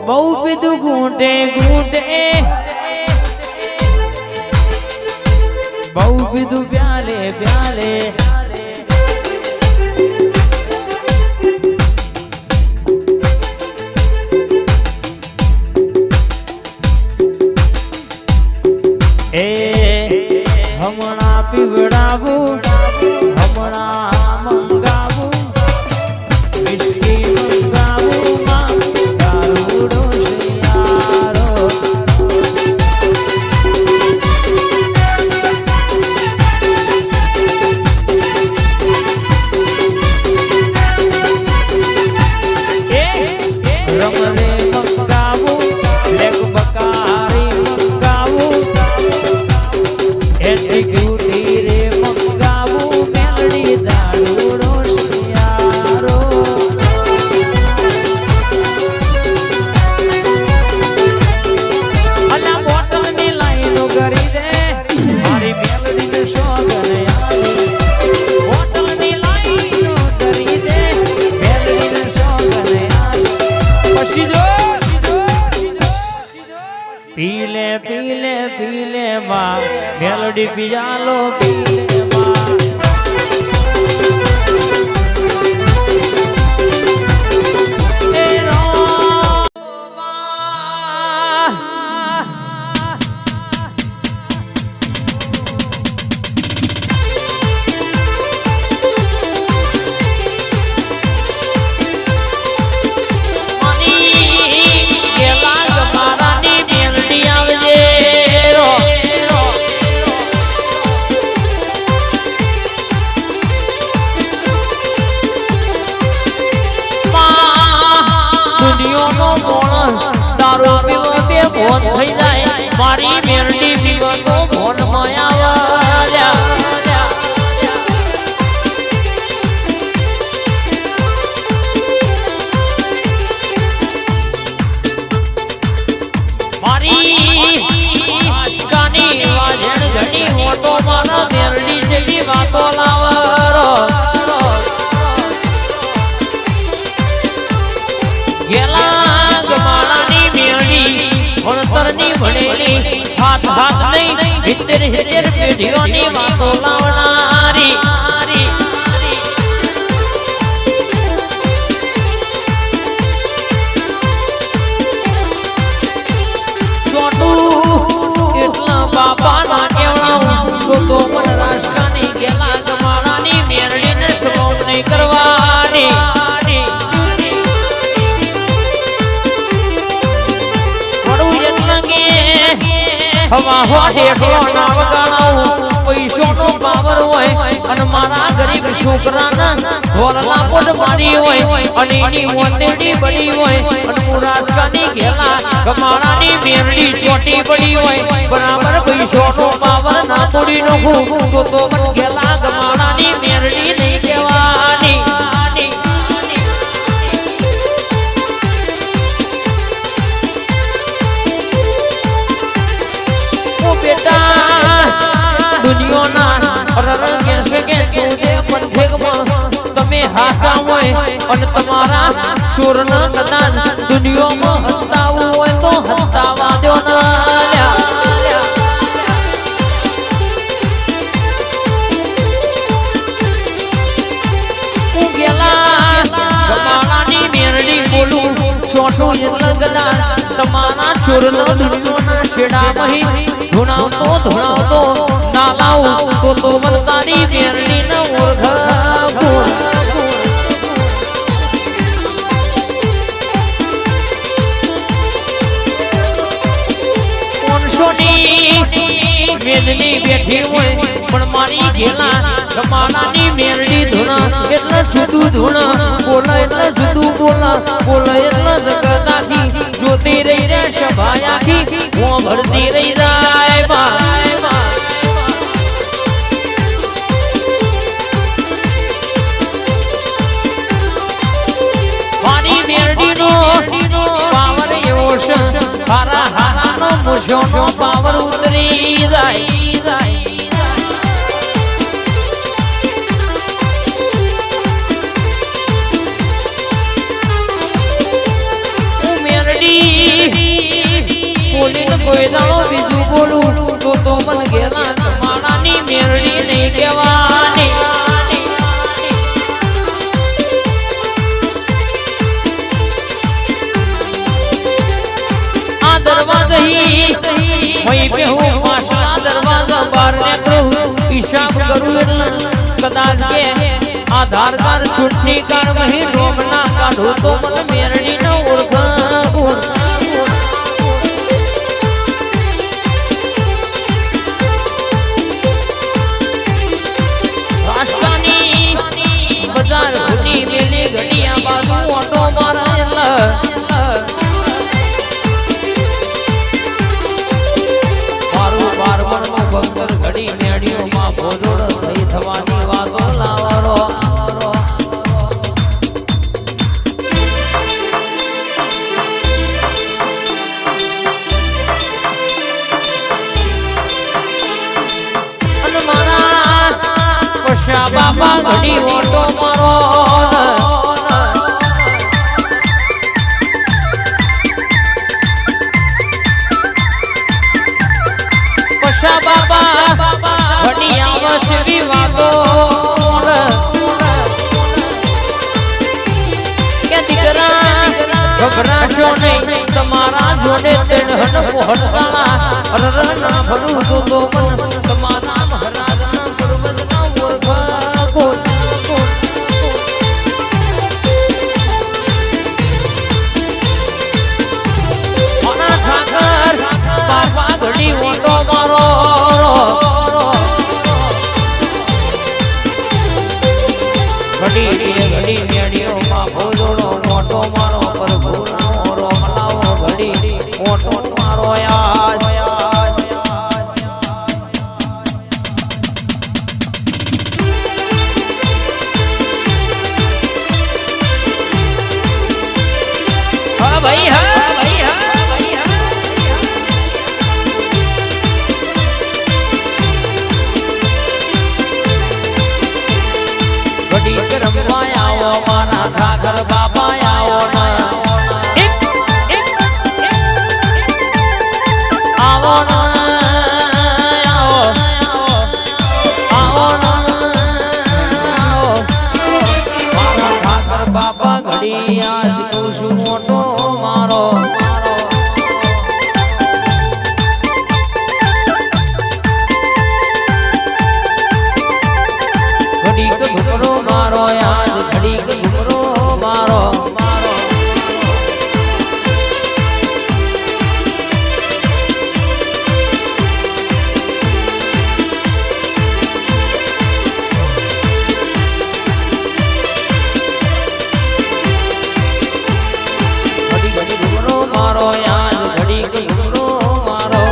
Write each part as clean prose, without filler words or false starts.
બહુ પીધું ઘૂંટે ઘૂંટે, બહુ પીધું પ્યાલે પ્યાલે, એ હમણાં પીવડાવું, હમણાં મંગાવું, વિસ્કી મંગાવું, દારૂડો શિયાળો. રમને મંગાવું, લેક બકારી મંગાવું, એક્ઝિક્યુટી રે મંગાવું, મેલડી દારૂડો શિયાળો. અલા બોટલની લાઈનો કરી દે, મારી મેલડીને શોગન આવી. બોટલની લાઈનો કરી દે, મેલડીને શોગન આવી. પછી જો પીલે પીલે પીલે માં મેલડી પિયાલો પીલે માં. એ થઈ જાય મારી મેરડી પીવાનો મોન માયા. મારી આશકાની વાજણ ઘણી મોટો મારા મેરડી જેવી વાતો લાવરો. ગેલા ગમાણાની મેરડી ભણતરની ભણેલી, હાથ હાથ નહીં 70 પેઢીઓની વાતો લાવનારી. એટલા બાપાના કેવડાવું તો મન રાષ્ટ્રની ગેલા ગમાણાની મેરડીને સલોમ નહીં કરવાની. હવા હોઠે ના વગાડાવું, પૈસોનો પાવર હોય અને મારા ગરીબ છોકરાના વરલા પોટ મારી હોય અને એની મોતેડી બની હોય અને હું રાજકાની ઘેલા ગમાડાની મેરડી ચોટી પડી હોય, બરાબર પૈસોનો પાવર ના તોડી નાખું તો મને ઘેલા ગમાડાની મેરડી નહીં દેવાની. તમે હાથા હોય અને તમારા ચોર ન કદાચ દુનિયામાં હસ્તાવું હોય તો હસ્તાવા દો ના. હું ગેલા ગમાડાની મેરડી બોલું છોટું એટલે ગલા તમારા ચોર ન દુનિયાના છેડામાં ધુણાવતો ના લાવું તો મનતાની મેરડી ન ઓળખ. મેદની બેઠી હોય પણ મારી ઘેલા ગમાડાની મેરડી ધૂણા એટલે જુદું ધૂણા બોલે એટલે જુદું બોલે એટલે જગતાથી જોતી રહી રે સભાયાથી હું ભરતી રહી જાય. મારી મેરડીનો પાવર એવો છે, હારા હારાનો મુછોનો પાવર ઉતરી જાય. મેરડી કોઈ દાડો બીજું બોલું તો મન ગેલા માણાની મેરડી નહીં કહેવાની આ દરવાજા મય પે હું માસના દરવાજા બહાર નીકળું હિસાબ કરું એટલે કદાચ કે આધાર કાર્ડ ચૂંટણી કાર્ડ મહી રોમ ના કાઢું તો મને મેરડી ન ઓળખું રાસ્તાની બજાર ઘૂટી મેલી ઘડિયા બાજુ ઓટો મારા મારું બારમણનું ભક્તર ઘડી મેળીઓમાં ભોજોડ થઈ થવાની વાતો લાવરો અને મારા પશા બાપા ઘડી ઓટો મારો પશા બાપા ઘડી આવસ વિવાદો કે દીકરા ઘબરાશો નહીં તમારા જોડે તેડહન પહોંચવાના રરના ભરું તો મન તમારા મહારાજના પૂર્વજના ઓળખા કોણ મારા ઠાકર બાપા ઘડી ઓટો મારો ઘડી મેડીઓમાં ભોજોડો મોટો મારો પર ભૂલાવો રોમલાવો ઘડી મોટો મારો યાદ હા ભાઈ હા ભાઈ હા ભાઈ હા ઘડી રમવા આવો મારા ઠાકર બાપા આવો આવો આવો મારા ઠાકર બાપા ઘડી આજ કહું છું મોટો મારો ઘડીક ઘુમરો મારો યાદ ઘડીક ઘુમરો મારો ઘડીક ઘુમરો મારો યાદ ઘડીક ઘુમરો મારો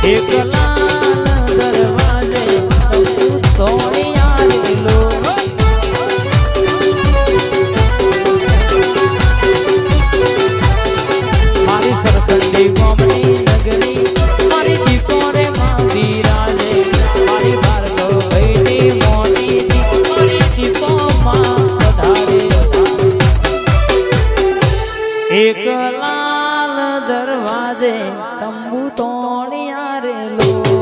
એક લાલ દરવાજે સોની મારેલો